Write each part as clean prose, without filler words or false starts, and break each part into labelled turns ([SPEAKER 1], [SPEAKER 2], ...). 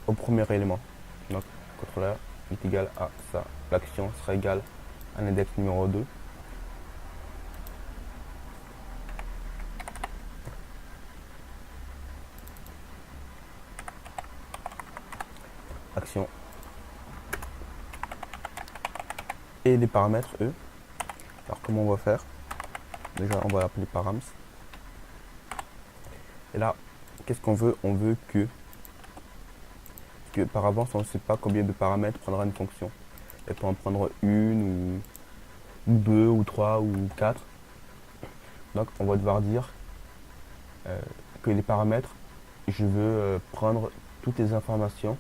[SPEAKER 1] au premier élément. Donc, contrôleur est égal à ça. L'action sera égale à l'index numéro 2. Action. Et les paramètres, eux. Alors, comment on va faire? Déjà, on va l'appeler params. Et là, qu'est-ce qu'on veut? On veut que par avance, on ne sait pas combien de paramètres prendra une fonction. Elle peut en prendre une, ou deux, ou trois, ou quatre. Donc, on va devoir dire que les paramètres, je veux prendre toutes les informations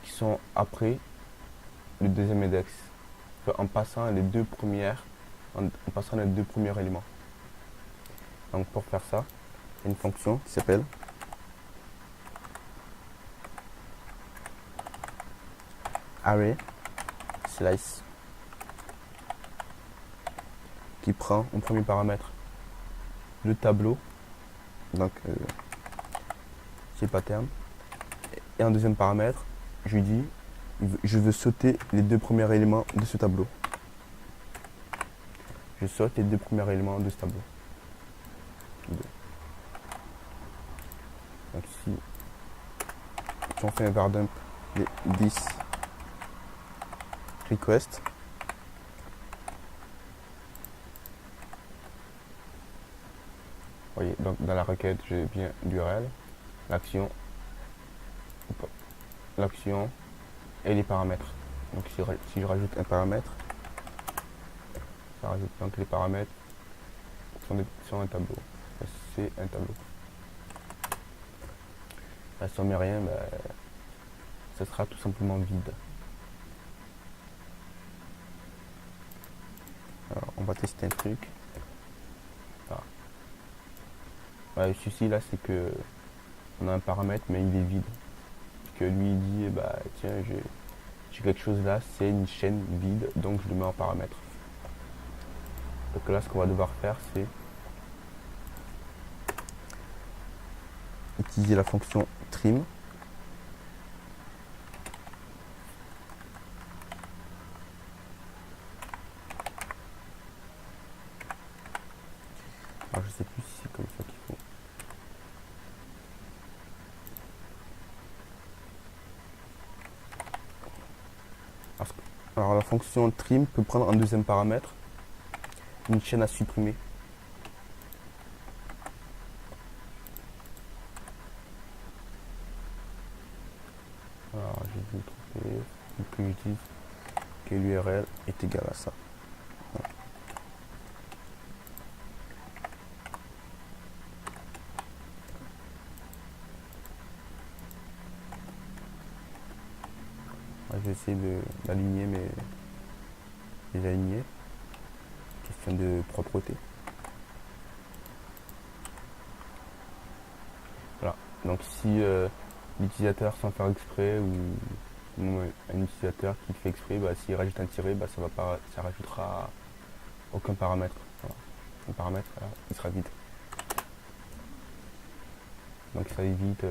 [SPEAKER 1] qui sont après le deuxième index, en passant les deux premières, en passant les deux premiers éléments. Donc, pour faire ça, il y a une fonction qui s'appelle array slice, qui prend en premier paramètre le tableau, donc c'est pattern, et en deuxième paramètre, je lui dis je veux sauter les deux premiers éléments de ce tableau. Je saute les deux premiers éléments de ce tableau. Donc ici, si on fait un var dump les 10 request, voyez, donc dans la requête, j'ai bien l'URL, l'action, l'action et les paramètres. Donc si je rajoute un paramètre, ça rajoute donc les paramètres sur un tableau. C'est un tableau. Là, si on met rien, ça sera tout simplement vide. Alors, on va tester un truc. Voilà, le souci là, c'est que on a un paramètre, mais il est vide. Que lui il dit, tiens, j'ai quelque chose là, c'est une chaîne vide, donc je le mets en paramètre. Donc là, ce qu'on va devoir faire, c'est utiliser la fonction trim. Alors, je sais plus si c'est comme ça qu'il faut. Alors, la fonction trim peut prendre en deuxième paramètre une chaîne à supprimer. Alors, j'ai dû trouver. Donc, je dis que l'URL est égal à ça. Voilà. Je vais essayer d'aligner les aligner. Question de propreté. Voilà. Donc si l'utilisateur sans faire exprès ou un utilisateur qui fait exprès, s'il rajoute un tiré, ça rajoutera aucun paramètre. Voilà. Un paramètre, il sera vide. Donc ça évite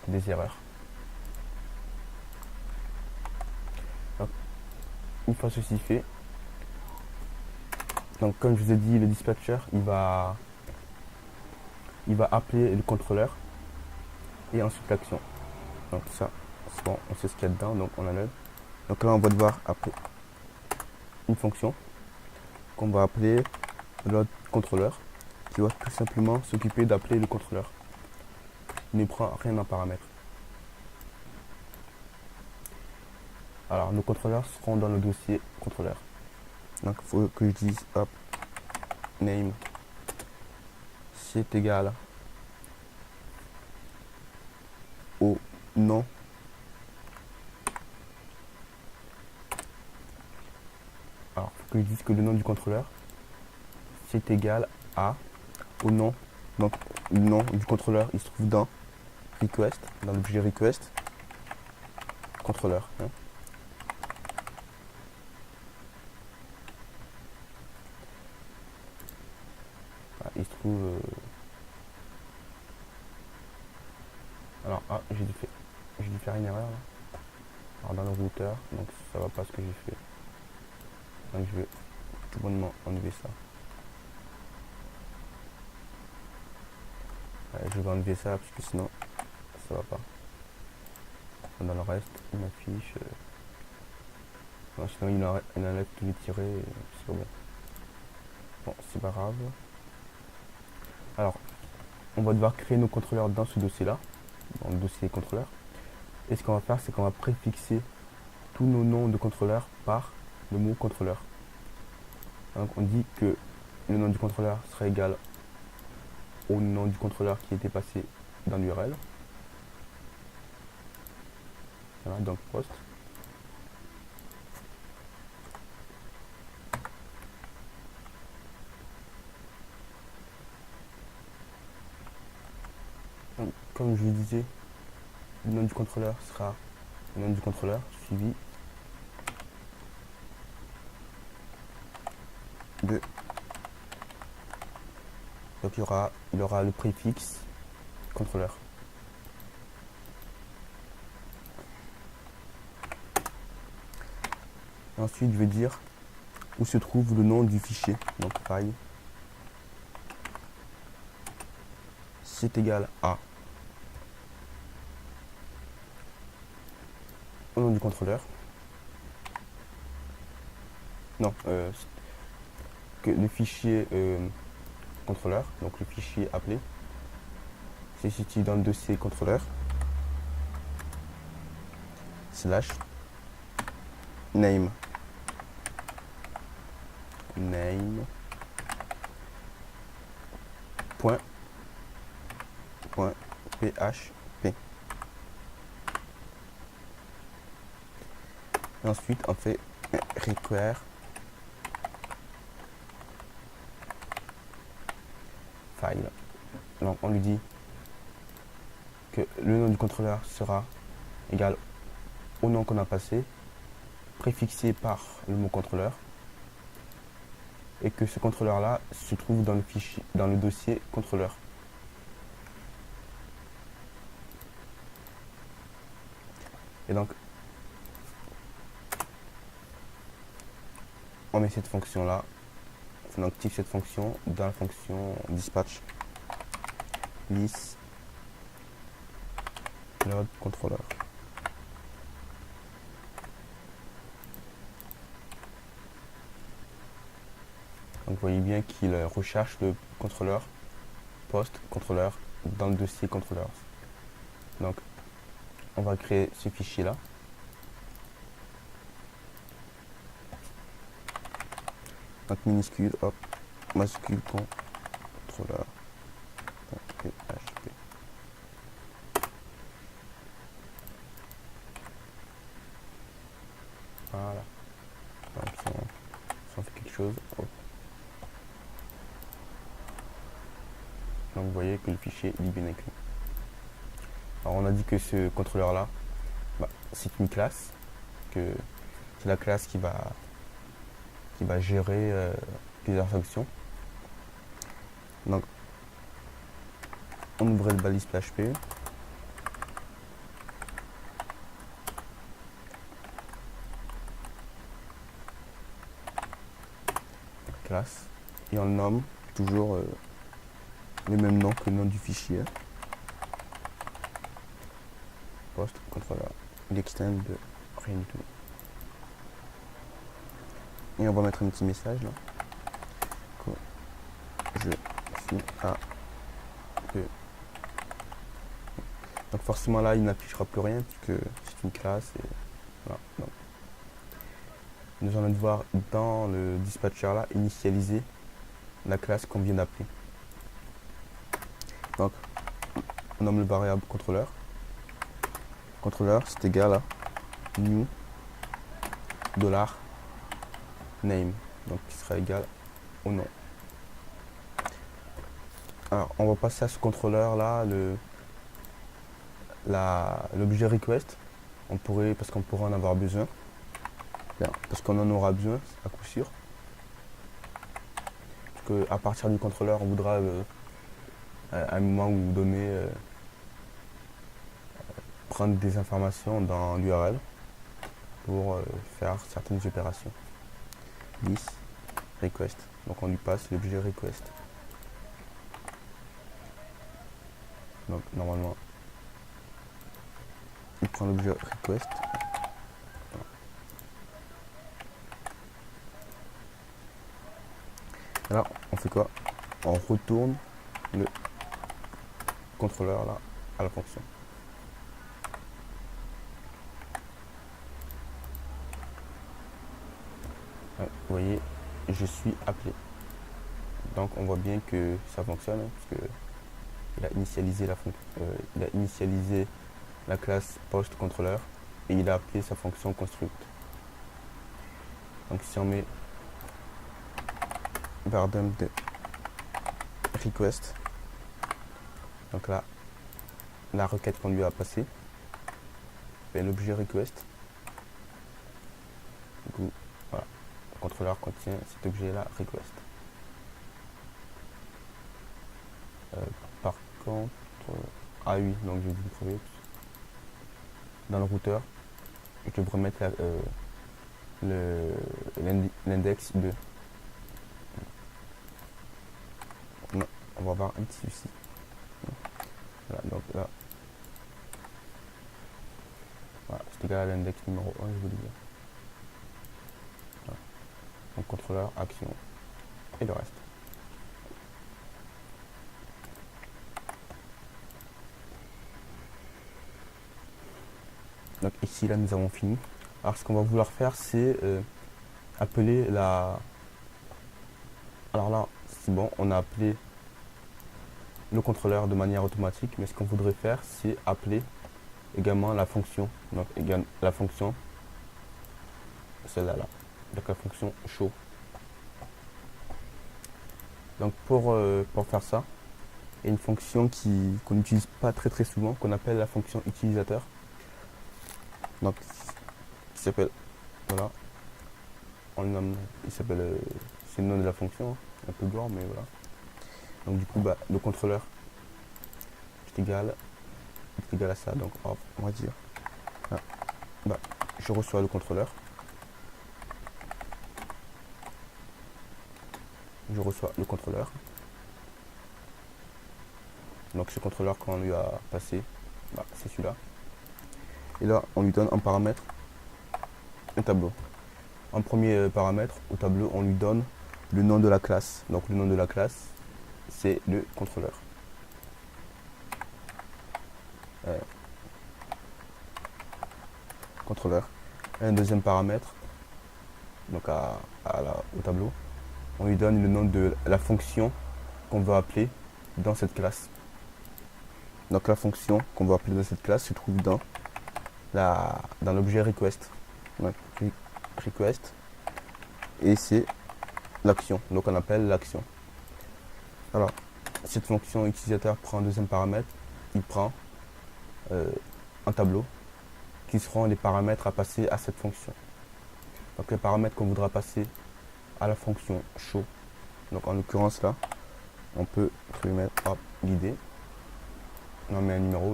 [SPEAKER 1] des erreurs. Donc, une fois ceci fait, donc comme je vous ai dit, le dispatcher il va appeler le contrôleur et ensuite l'action. Donc ça, c'est bon, on sait ce qu'il y a dedans, donc on enlève. Donc là on va devoir appeler une fonction qu'on va appeler l'autre contrôleur qui va tout simplement s'occuper d'appeler le contrôleur. Il ne prend rien en paramètre. Alors nos contrôleurs seront dans le dossier contrôleur. Donc il faut que je dise hop name c'est égal au nom alors il faut que je dise que le nom du contrôleur c'est égal au nom, donc le nom du contrôleur il se trouve dans request, dans l'objet request contrôleur hein. Voilà, il se trouve alors j'ai fait j'ai dû faire une erreur là. Alors dans le routeur, donc ça va pas ce que j'ai fait. Donc je vais tout bonnement enlever ça. Ouais, je vais enlever ça parce que sinon ça va pas. Dans le reste, il m'affiche. Non, sinon il enlève tous les tirés, c'est pas bon. Bon, c'est pas grave. Alors, on va devoir créer nos contrôleurs dans ce dossier-là, dans le dossier contrôleur. Et ce qu'on va faire, c'est qu'on va préfixer tous nos noms de contrôleurs par le mot contrôleur. Donc on dit que le nom du contrôleur sera égal au nom du contrôleur qui était passé dans l'URL. Voilà, donc post. Donc, comme je vous disais, le nom du contrôleur sera le nom du contrôleur suivi de. Donc il aura le préfixe contrôleur. Ensuite, je vais dire où se trouve le nom du fichier. Donc file, c'est égal à au nom du contrôleur. Non, que le fichier contrôleur, donc le fichier appelé, c'est situé dans le dossier contrôleur slash name point php. Et ensuite on fait require file. Donc on lui dit que le nom du contrôleur sera égal au nom qu'on a passé, préfixé par le mot contrôleur, et que ce contrôleur là se trouve dans le fichier, dans le dossier contrôleur. Et donc on met cette fonction là, on active cette fonction dans la fonction dispatch list load controller. Donc vous voyez bien qu'il recherche le contrôleur post contrôleur dans le dossier contrôleur. Donc on va créer ce fichier là. Donc minuscule, hop, majuscule contrôleur .php. Voilà. Donc si on fait quelque chose, hop. Donc vous voyez que le fichier est bien écrit. Alors on a dit que ce contrôleur là, c'est une classe, que c'est la classe qui va gérer plusieurs fonctions. Donc on ouvrait le balise PHP. Classe. Et on le nomme toujours le même nom que le nom du fichier. Post contrôleur. L'extend de rien du tout. Et on va mettre un petit message là. Que je suis à que. Donc forcément là il n'affichera plus rien puisque c'est une classe et voilà. Donc, nous allons devoir dans le dispatcher là initialiser la classe qu'on vient d'appeler. Donc on nomme le variable contrôleur. Contrôleur c'est égal à new $name, donc qui sera égal au nom. Alors on va passer à ce contrôleur là l'objet request. On pourrait, parce qu'on pourra en avoir besoin, parce qu'on en aura besoin à coup sûr, parce que à partir du contrôleur on voudra à un moment où donné prendre des informations dans l'URL pour faire certaines opérations. This request. Donc on lui passe l'objet request. Donc normalement, il prend l'objet request. Alors on fait quoi? On retourne le contrôleur là à la fonction. Vous voyez, je suis appelé. Donc on voit bien que ça fonctionne, hein, parce que il a initialisé la classe post contrôleur et il a appelé sa fonction construct. Donc si on met bardem de request, donc là la requête qu'on lui a passée, fait l'objet request. Du coup, voilà, le contrôleur contient cet objet là request. Par contre, ah oui, donc j'ai dû le trouver. Dans le routeur, je devrais mettre l'index 2. Non, on va avoir un petit souci. Voilà, donc là, voilà, c'est égal à l'index numéro 1, je voulais dire. Voilà. Donc contrôleur, action et le reste. Donc ici, là, nous avons fini. Alors ce qu'on va vouloir faire, c'est appeler la... Alors là, c'est bon, on a appelé le contrôleur de manière automatique, mais ce qu'on voudrait faire, c'est appeler également la fonction. Donc la fonction, celle-là, donc la fonction show. Donc pour faire ça, il y a une fonction qu'on n'utilise pas très souvent, qu'on appelle la fonction utilisateur. Donc qui s'appelle, voilà, il s'appelle, c'est le nom de la fonction, hein, un peu gore, mais voilà. Donc du coup, bah, le contrôleur est égal à ça. Donc hop, on va dire, là, bah, je reçois le contrôleur. Je reçois le contrôleur. Donc ce contrôleur qu'on lui a passé, bah, c'est celui-là. Et là, on lui donne un paramètre, un tableau. En premier paramètre, au tableau, on lui donne le nom de la classe. Donc le nom de la classe, c'est le contrôleur. Contrôleur. Et un deuxième paramètre, donc au tableau, on lui donne le nom de la fonction qu'on veut appeler dans cette classe. Donc la fonction qu'on veut appeler dans cette classe se trouve dans l'objet request. Donc, request, et c'est l'action. Donc on appelle l'action. Alors, cette fonction utilisateur prend un deuxième paramètre, il prend un tableau qui seront les paramètres à passer à cette fonction. Donc les paramètres qu'on voudra passer à la fonction show. Donc en l'occurrence là, on peut lui mettre l'id. On met un numéro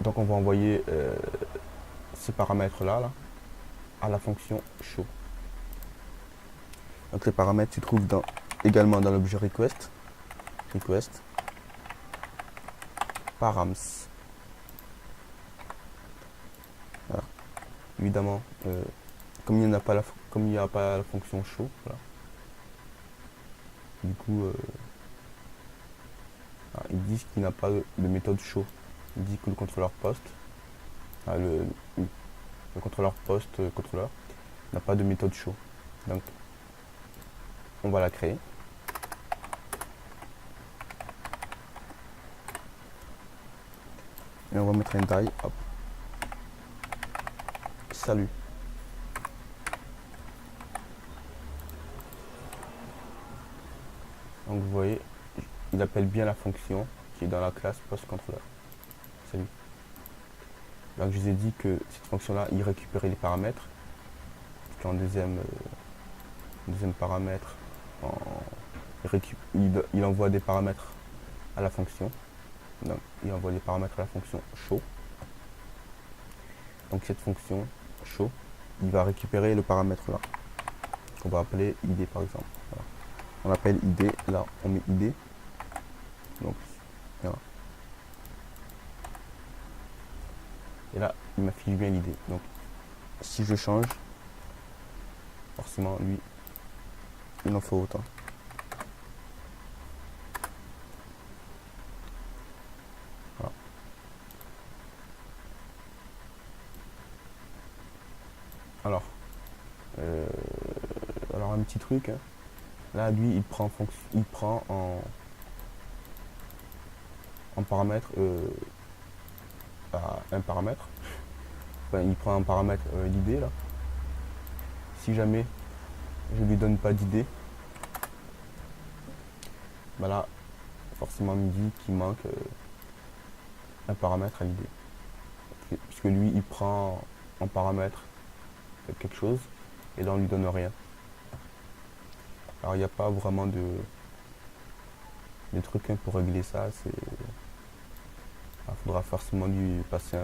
[SPEAKER 1] donc on va envoyer ces paramètres là à la fonction show. Donc les paramètres se trouvent également dans l'objet request params. Voilà. Évidemment, comme il n'y a pas la fonction show, voilà. Du coup, ils disent qu'il n'a pas de méthode show. Il dit que le contrôleur post, le contrôleur post contrôleur n'a pas de méthode show. Donc, on va la créer. Et on va mettre un die, hop. Salut. Donc vous voyez, il appelle bien la fonction qui est dans la classe postController. Salut. Donc je vous ai dit que cette fonction-là, il récupérait les paramètres. En deuxième paramètre, il envoie des paramètres à la fonction. Donc il envoie les paramètres à la fonction show. Donc cette fonction show, il va récupérer le paramètre là, qu'on va appeler id par exemple. Voilà. On appelle id, là on met id. Donc voilà. Et là il m'affiche bien l'id. Donc si je change, forcément lui il en faut autant. Voilà. Alors, alors un petit truc, hein. Là lui il prend en paramètre un paramètre. Enfin, il prend un paramètre d'id là. Si jamais je lui donne pas d'id, bah là forcément il me dit qu'il manque un paramètre à l'id. Puisque lui il prend en paramètre quelque chose et là on lui donne rien. Alors il n'y a pas vraiment de trucs hein, pour régler ça. Il faudra forcément lui passer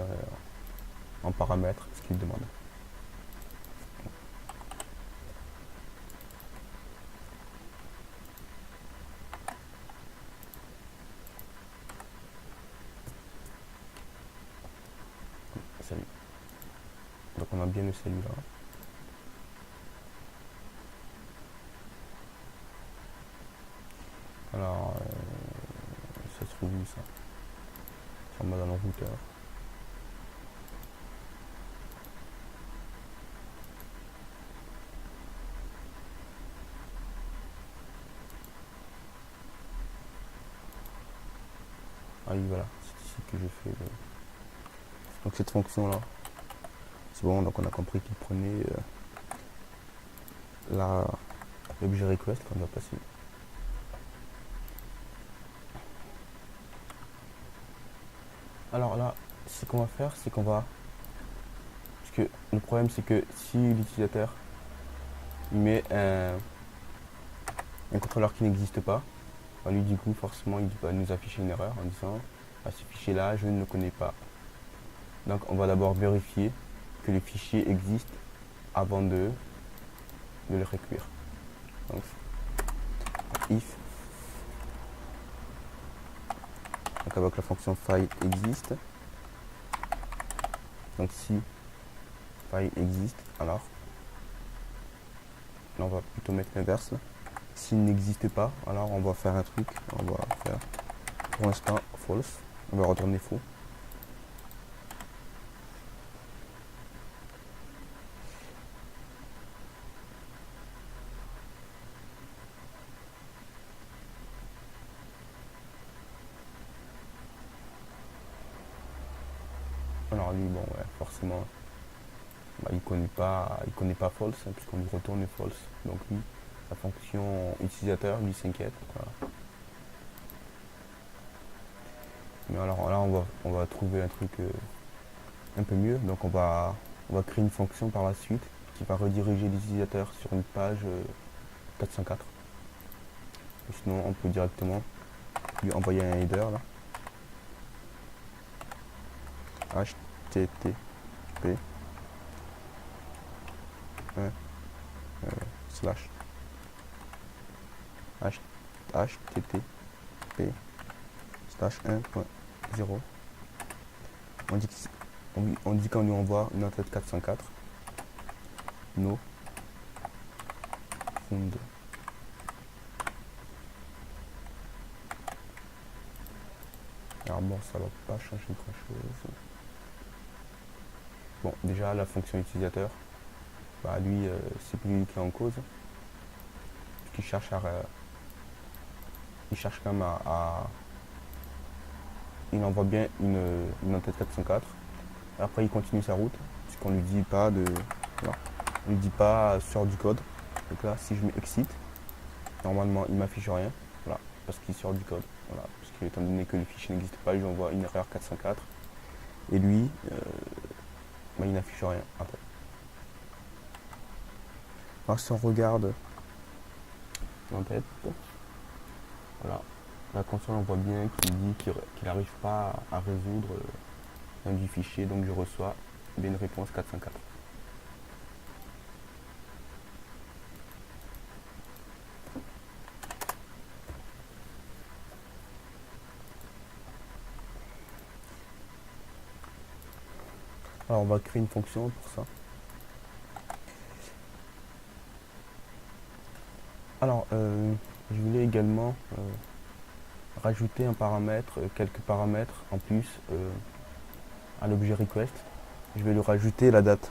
[SPEAKER 1] en paramètre ce qu'il demande. Salut. Donc on a bien le salut là. Alors ça se trouve où ça? C'est en mode dans le routeur. Ah oui voilà, c'est ici que je fais donc cette fonction là. C'est bon, donc on a compris qu'il prenait l'objet request qu'on doit passer. Alors là, ce qu'on va faire, c'est qu'on va... Parce que le problème, c'est que si l'utilisateur il met un contrôleur qui n'existe pas, bah lui du coup forcément il va nous afficher une erreur en disant ah, ce fichier là je ne le connais pas. Donc on va d'abord vérifier que le fichier existe avant de le recueillir. Donc if, donc avec la fonction file existe, donc si file existe, alors là on va plutôt mettre l'inverse. S'il n'existe pas, alors on va faire un truc, on va faire pour l'instant false, on va retourner faux. Alors lui bon ouais, forcément bah, il connaît pas false hein, puisqu'on lui retourne false. Donc lui, la fonction utilisateur lui s'inquiète. Voilà. Mais alors là on va trouver un truc un peu mieux. Donc on va créer une fonction par la suite qui va rediriger l'utilisateur sur une page 404. Ou sinon on peut directement lui envoyer un header là. HTTP slash HTTP slash 1.0. On dit qu'on lui envoie une entête 404 no found. Alors bon, ça va pas changer grand chose. Bon, déjà la fonction utilisateur, bah lui c'est plus lui qui est en cause. Puisqu'il cherche il cherche quand même il envoie bien une entête 404. Après il continue sa route, puisqu'on lui dit pas de. Voilà, on lui dit pas sort du code. Donc là si je mets exit, normalement il m'affiche rien. Voilà, parce qu'il sort du code. Voilà, parce que étant donné que le fichier n'existe pas, je lui envoie une erreur 404. Et lui, bah, il n'affiche rien après. Alors si on regarde en tête, voilà, la console, on voit bien qu'il dit qu'il n'arrive pas à résoudre un du fichier, donc je reçois bien une réponse 404. Alors on va créer une fonction pour ça. Alors je voulais également rajouter un paramètre, quelques paramètres en plus à l'objet request. Je vais lui rajouter la date.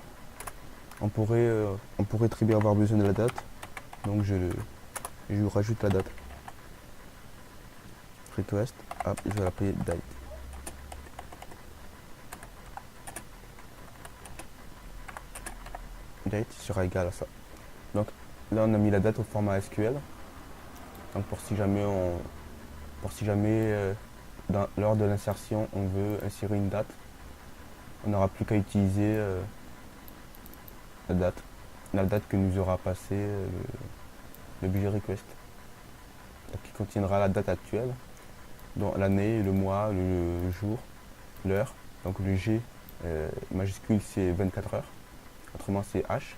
[SPEAKER 1] On pourrait très bien avoir besoin de la date, donc je lui rajoute la date. Request, hop, je vais l'appeler date. Date sera égal à ça. Donc là on a mis la date au format SQL. Donc pour si jamais lors de l'insertion on veut insérer une date, on n'aura plus qu'à utiliser la date que nous aura passé l'objet request. Donc qui contiendra la date actuelle, dont l'année, le mois, le jour, l'heure. Donc le G majuscule c'est 24 heures, autrement c'est H,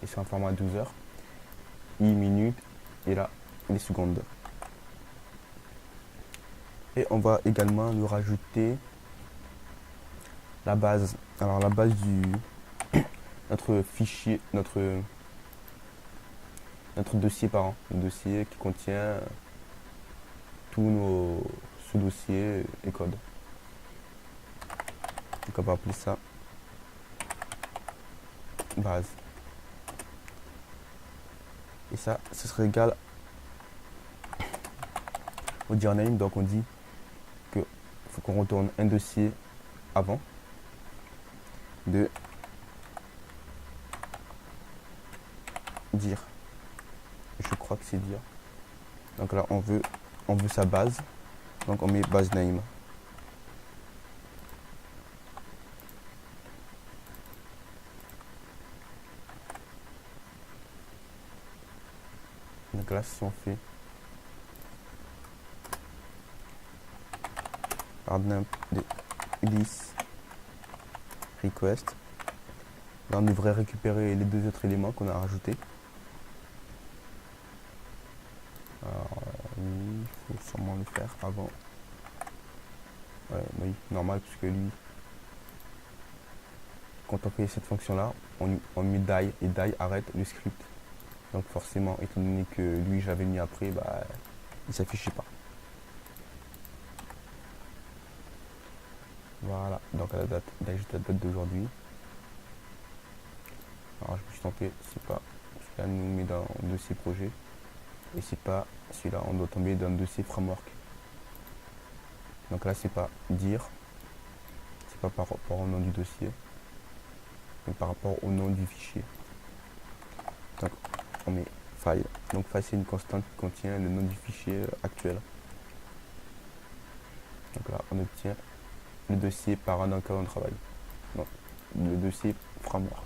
[SPEAKER 1] et c'est en format 12 heures, I minutes, et là les secondes. Et on va également lui rajouter la base. Alors la base notre fichier, notre dossier parent, le dossier qui contient tous nos sous-dossiers et codes. Donc on va appeler ça base. Et ça, ce serait égal au dir name. Donc on dit que faut qu'on retourne un dossier avant de dire. Je crois que c'est dire. Donc là on veut sa base. Donc on met base name. Donc là si on fait pardon this request, là on devrait récupérer les deux autres éléments qu'on a rajoutés. Alors il faut sûrement le faire avant. Ouais, oui, normal puisque lui, quand on fait cette fonction là, on met die et die arrête le script. Donc forcément, étant donné que lui j'avais mis après, bah il s'affichait pas. Voilà, donc à la date, il ajoute la date d'aujourd'hui. Alors je me suis trompé, c'est pas celui-là nous met dans le dossier projet. Et c'est pas celui-là, on doit tomber dans le dossier framework. Donc là c'est pas dire, c'est pas par rapport au nom du dossier, mais par rapport au nom du fichier. Donc on met file. Donc file c'est une constante qui contient le nom du fichier actuel. Donc là on obtient le dossier parent dans lequel on travaille. Donc le dossier framework.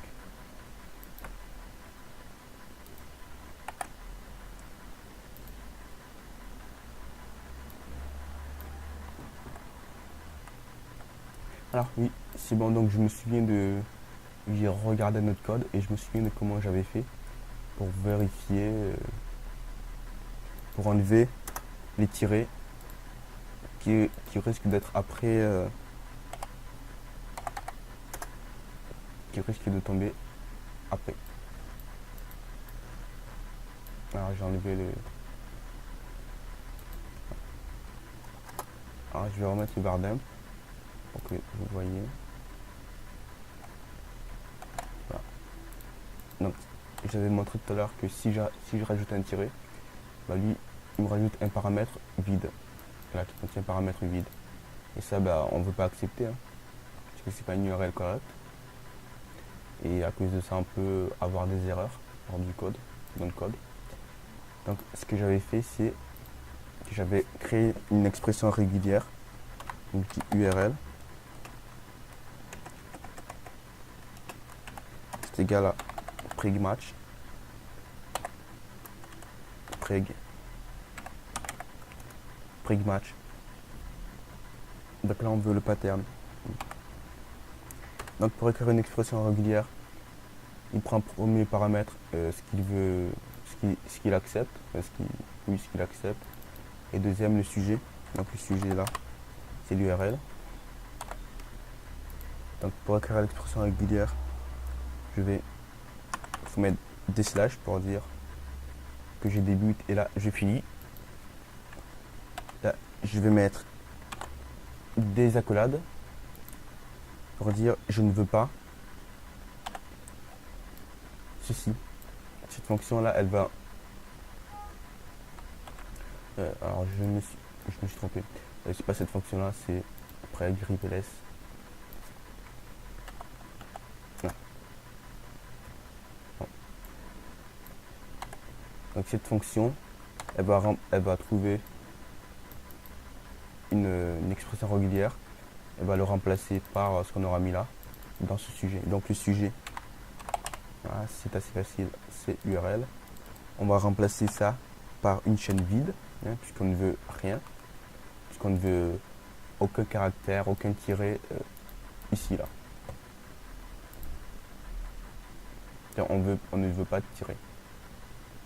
[SPEAKER 1] Alors oui, c'est bon, donc je me souviens j'ai regardé notre code et je me souviens de comment j'avais fait pour vérifier, pour enlever les tirets qui risquent d'être après, qui risquent de tomber après. Alors j'ai enlevé le... Alors je vais remettre le bardem pour que vous voyez. Voilà. Donc j'avais montré tout à l'heure que si je rajoute un tiret, bah lui il me rajoute un paramètre vide. Là qui contient un paramètre vide. Et ça bah on ne veut pas accepter hein, parce que c'est pas une URL correcte. Et à cause de ça on peut avoir des erreurs dans le code. Donc ce que j'avais fait c'est que j'avais créé une expression régulière, multi-URL. C'est égal à preg match, sprig match. Donc là on veut le pattern. Donc pour écrire une expression régulière, il prend premier paramètre ce qu'il veut, ce qu'il accepte, ce qu'il accepte. Et deuxième le sujet. Donc le sujet là, c'est l'URL. Donc pour écrire l'expression régulière, je vais mettre des slash pour dire que je débute et là je finis. Là je vais mettre des accolades pour dire je ne veux pas ceci. Cette fonction là elle va alors je me suis trompé, c'est pas cette fonction là, c'est après grip ls. Donc cette fonction elle va trouver une expression régulière, elle va le remplacer par ce qu'on aura mis là dans ce sujet. Donc le sujet, voilà, c'est assez facile, c'est URL. On va remplacer ça par une chaîne vide, hein, puisqu'on ne veut rien, puisqu'on ne veut aucun caractère, aucun tiret ici là. On ne veut pas de tiret,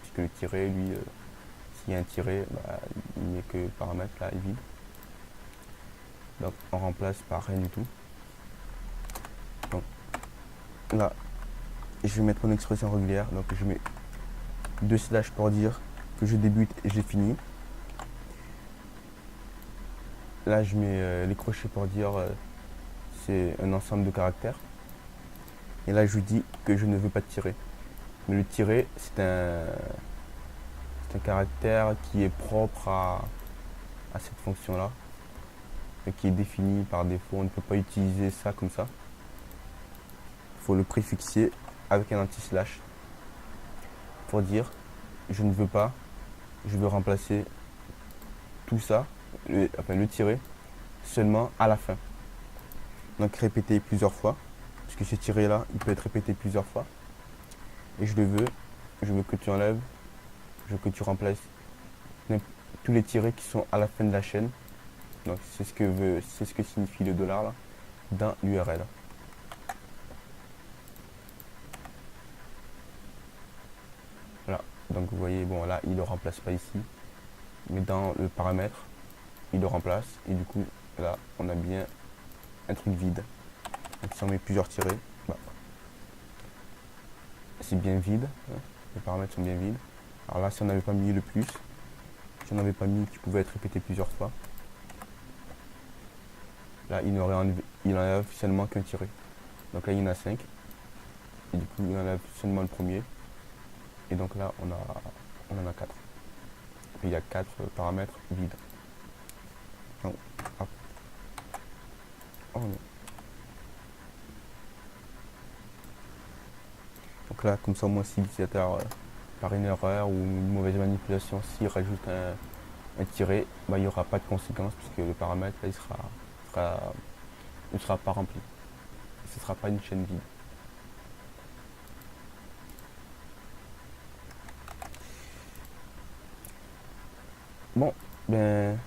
[SPEAKER 1] puisque le tiret, lui, s'il y a un tiret, bah, il n'y a que le paramètre là est vide. Donc on remplace par rien du tout. Donc là, je vais mettre mon expression régulière. Donc je mets 2 slash pour dire que je débute et j'ai fini. Là je mets les crochets pour dire c'est un ensemble de caractères. Et là je lui dis que je ne veux pas de tiret. Mais le tiret c'est un caractère qui est propre à cette fonction là. Et qui est défini par défaut, on ne peut pas utiliser ça comme ça. Il faut le préfixer avec un anti-slash pour dire je ne veux pas, je veux remplacer tout ça, le tiret, seulement à la fin. Donc répéter plusieurs fois, parce que ce tiret là, il peut être répété plusieurs fois. Et je veux que tu enlèves, je veux que tu remplaces tous les tirets qui sont à la fin de la chaîne. Donc c'est ce que signifie le dollar là, dans l'URL. Voilà, donc vous voyez, bon là il ne le remplace pas ici, mais dans le paramètre, il le remplace, et du coup là on a bien un truc vide. Donc si on met plusieurs tirets, bah, c'est bien vide, hein, les paramètres sont bien vides. Alors là si on n'avait pas mis le plus, si on n'avait pas mis qui pouvait être répété plusieurs fois, là, il enlève seulement qu'un tiré. Donc là, il y en a 5. Et du coup, il enlève seulement le premier. Et donc là, on en a 4. Et puis, il y a 4 paramètres vides. Donc, hop. Oh non. Donc là, comme ça, moi, si l'utilisateur, par une erreur ou une mauvaise manipulation, s'il rajoute un tiré, bah, il n'y aura pas de conséquence puisque le paramètre, là, il ne sera pas rempli. Ce ne sera pas une chaîne vide. Bon, ben,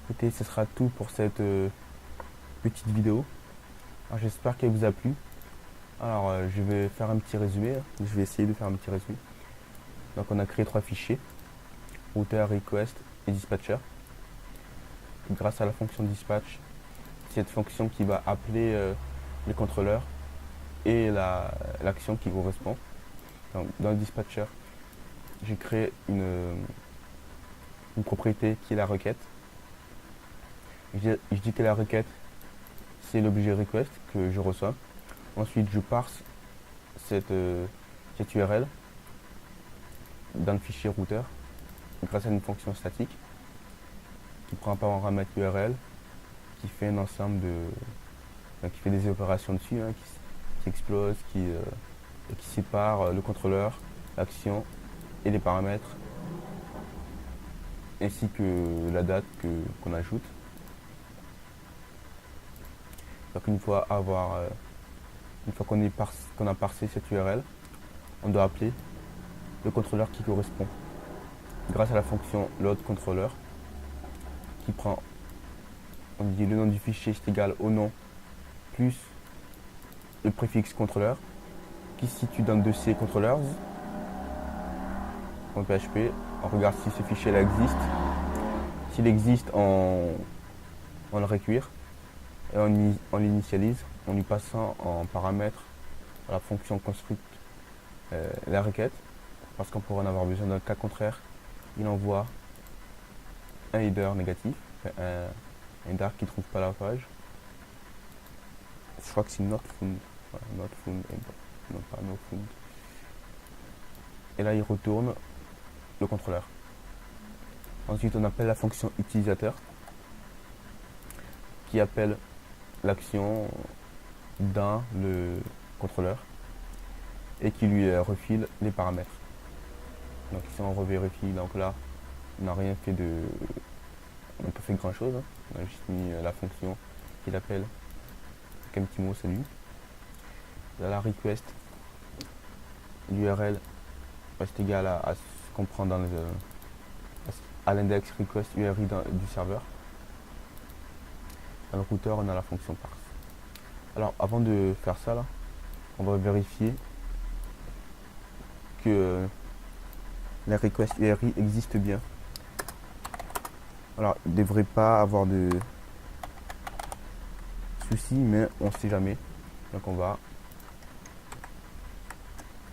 [SPEAKER 1] écoutez, ce sera tout pour cette petite vidéo. Alors, j'espère qu'elle vous a plu. Alors, je vais faire un petit résumé. Je vais essayer de faire un petit résumé. Donc, on a créé 3 fichiers, router, request et dispatcher. Grâce à la fonction dispatch, cette fonction qui va appeler les contrôleurs et l'action qui correspond. Donc, dans le dispatcher, j'ai créé une propriété qui est la requête. Je dis que la requête, c'est l'objet request que je reçois. Ensuite, je parse cette URL dans le fichier router grâce à une fonction statique qui prend un paramètre URL, qui fait un ensemble qui fait des opérations dessus, hein, qui explose, qui sépare le contrôleur, l'action et les paramètres, ainsi que la date qu'on ajoute. Donc une fois qu'on a parsé cette URL, on doit appeler le contrôleur qui correspond grâce à la fonction load controller. qui prend, on dit le nom du fichier c'est égal au nom plus le préfixe contrôleur qui se situe dans le dossier controllers en PHP. On regarde si ce fichier là existe. S'il existe, on le récure et on l'initialise en lui passant en paramètre à la fonction construct la requête, parce qu'on pourrait en avoir besoin. Dans le cas contraire, il envoie un header négatif, un header qui ne trouve pas la page. Je crois que c'est not found. Voilà, not found, non pas not found. Et là, il retourne le contrôleur. Ensuite, on appelle la fonction utilisateur qui appelle l'action dans le contrôleur et qui lui refile les paramètres. Donc ici on revérifie, donc là on n'a rien fait de... On n'a pas fait grand chose, hein. On a juste mis la fonction qu'il appelle avec un petit mot salut. Là la request, l'URL reste égal à ce qu'on prend dans à l'index request URI du serveur. Dans le router on a la fonction parse. Alors avant de faire ça là, on va vérifier que la request URI existe bien. Alors il ne devrait pas avoir de soucis, mais on ne sait jamais. Donc on va,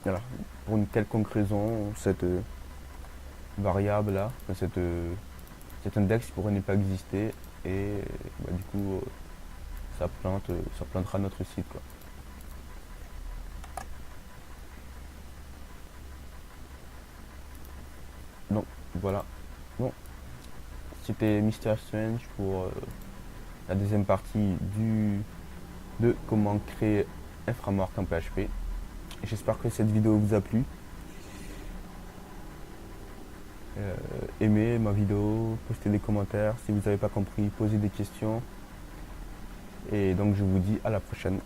[SPEAKER 1] voilà, pour une quelconque raison, cette variable là, cet index pourrait ne pas exister et du coup ça plantera notre site quoi. Donc voilà. Bon, c'était Mr. Strange pour la deuxième partie de comment créer un framework en PHP. J'espère que cette vidéo vous a plu. Aimez ma vidéo, postez des commentaires. Si vous n'avez pas compris, posez des questions. Et donc je vous dis à la prochaine.